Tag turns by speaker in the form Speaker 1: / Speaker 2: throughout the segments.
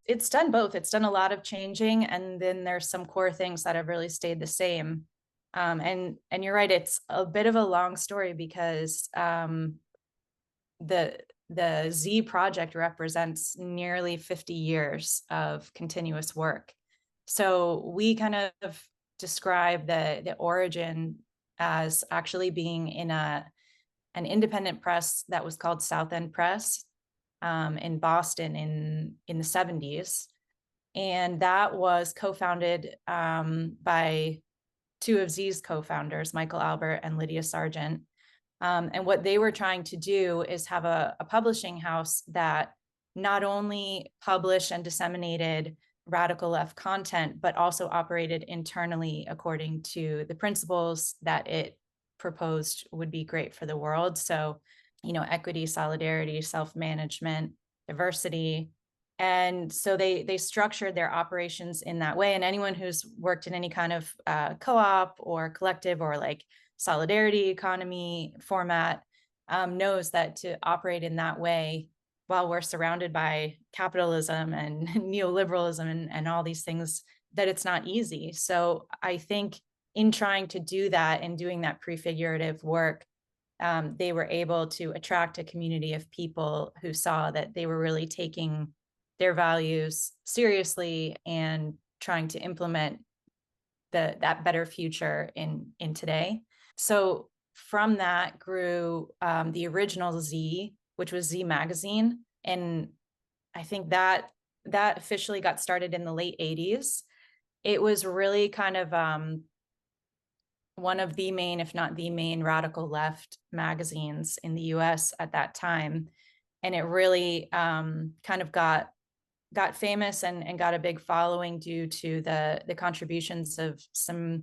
Speaker 1: it's done both. It's done a lot of changing, and then there's some core things that have really stayed the same. And you're right, it's a bit of a long story because the Z project represents nearly 50 years of continuous work. So we kind of describe the origin as actually being in an independent press that was called South End Press in Boston in the 70s. And that was co-founded by two of Z's co-founders, Michael Albert and Lydia Sargent. And what they were trying to do is have a publishing house that not only published and disseminated radical left content, but also operated internally according to the principles that it proposed would be great for the world. So, equity, solidarity, self-management, diversity. And so they structured their operations in that way. And anyone who's worked in any kind of co-op or collective or like solidarity economy format knows that to operate in that way while we're surrounded by capitalism and neoliberalism and all these things, that it's not easy. So I think in trying to do that and doing that prefigurative work, they were able to attract a community of people who saw that they were really taking their values seriously and trying to implement that better future in today. So from that grew the original Z, which was Z Magazine. And I think that officially got started in the late 80s. It was really kind of one of the main, if not the main, radical left magazines in the US at that time. And it really kind of got famous and got a big following due to the contributions of some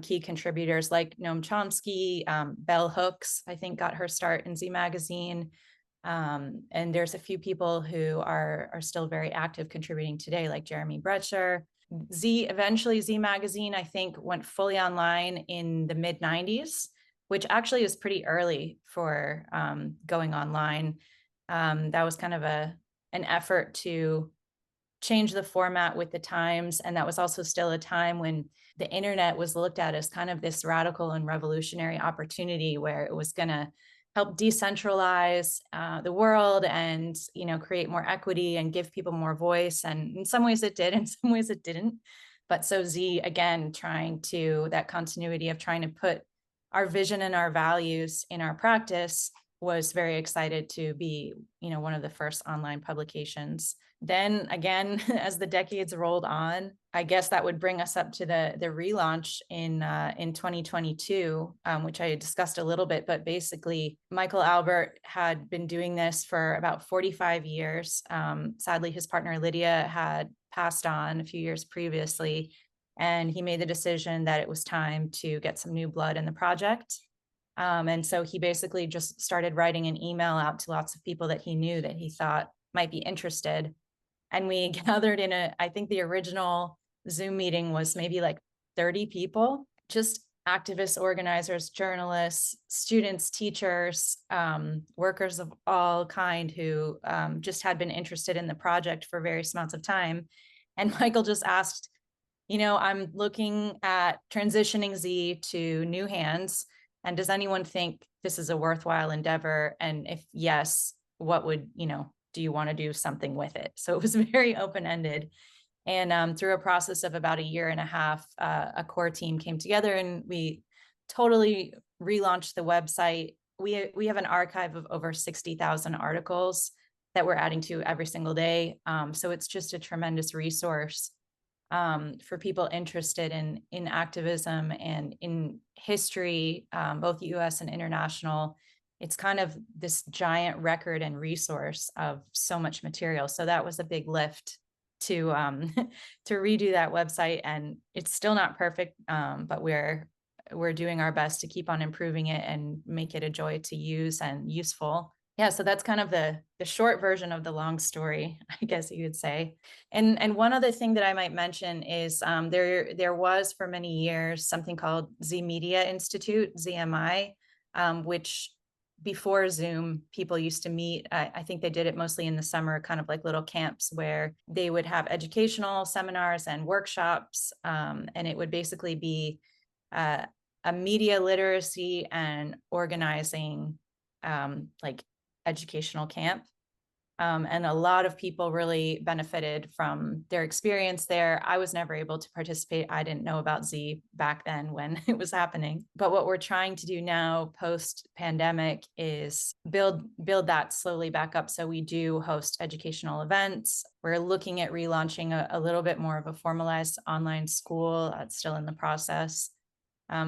Speaker 1: key contributors like Noam Chomsky, Bell Hooks, I think, got her start in Z Magazine. And there's a few people who are still very active contributing today, like Jeremy Brecher. Eventually Z Magazine, I think, went fully online in the mid 90s, which actually is pretty early for going online. That was kind of an effort to change the format with the times. And that was also still a time when the internet was looked at as kind of this radical and revolutionary opportunity where it was going to help decentralize the world and, create more equity and give people more voice. And in some ways it did, in some ways it didn't. But so Z, again, that continuity of trying to put our vision and our values in our practice, was very excited to be, one of the first online publications. Then again, as the decades rolled on, I guess that would bring us up to the relaunch in 2022, which I discussed a little bit. But basically, Michael Albert had been doing this for about 45 years. Sadly, his partner Lydia had passed on a few years previously, and he made the decision that it was time to get some new blood in the project. And so he basically just started writing an email out to lots of people that he knew that he thought might be interested. And we gathered I think the original Zoom meeting was maybe like 30 people, just activists, organizers, journalists, students, teachers, workers of all kind who just had been interested in the project for various amounts of time. And Michael just asked, I'm looking at transitioning Z to new hands. And does anyone think this is a worthwhile endeavor? And if yes, what would, do you want to do something with it? So it was very open-ended. And through a process of about a year and a half, a core team came together and we totally relaunched the website. We have an archive of over 60,000 articles that we're adding to every single day. So it's just a tremendous resource for people interested in activism and in history, both US and international. It's kind of this giant record and resource of so much material. So that was a big lift to redo that website, and it's still not perfect, but we're doing our best to keep on improving it and make it a joy to use and useful. Yeah, so that's kind of the short version of the long story, I guess you would say. And one other thing that I might mention is there was for many years something called Z Media Institute, ZMI, which before Zoom, people used to meet. I think they did it mostly in the summer, kind of like little camps where they would have educational seminars and workshops. And it would basically be a media literacy and organizing like educational camp. And a lot of people really benefited from their experience there. I was never able to participate. I didn't know about Z back then when it was happening. But what we're trying to do now post-pandemic is build that slowly back up. So we do host educational events. We're looking at relaunching a little bit more of a formalized online school. It's still in the process.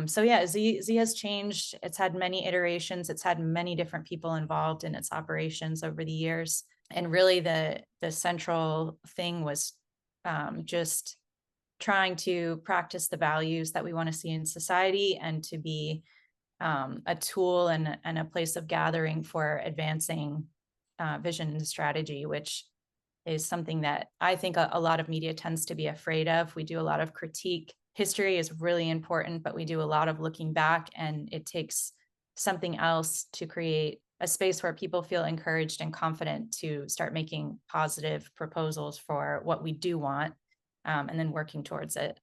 Speaker 1: So yeah, Z has changed. It's had many iterations. It's had many different people involved in its operations over the years. And really the central thing was just trying to practice the values that we want to see in society and to be a tool and a place of gathering for advancing vision and strategy, which is something that I think a lot of media tends to be afraid of. We do a lot of critique. History is really important, but we do a lot of looking back, and it takes something else to create a space where people feel encouraged and confident to start making positive proposals for what we do want, and then working towards it.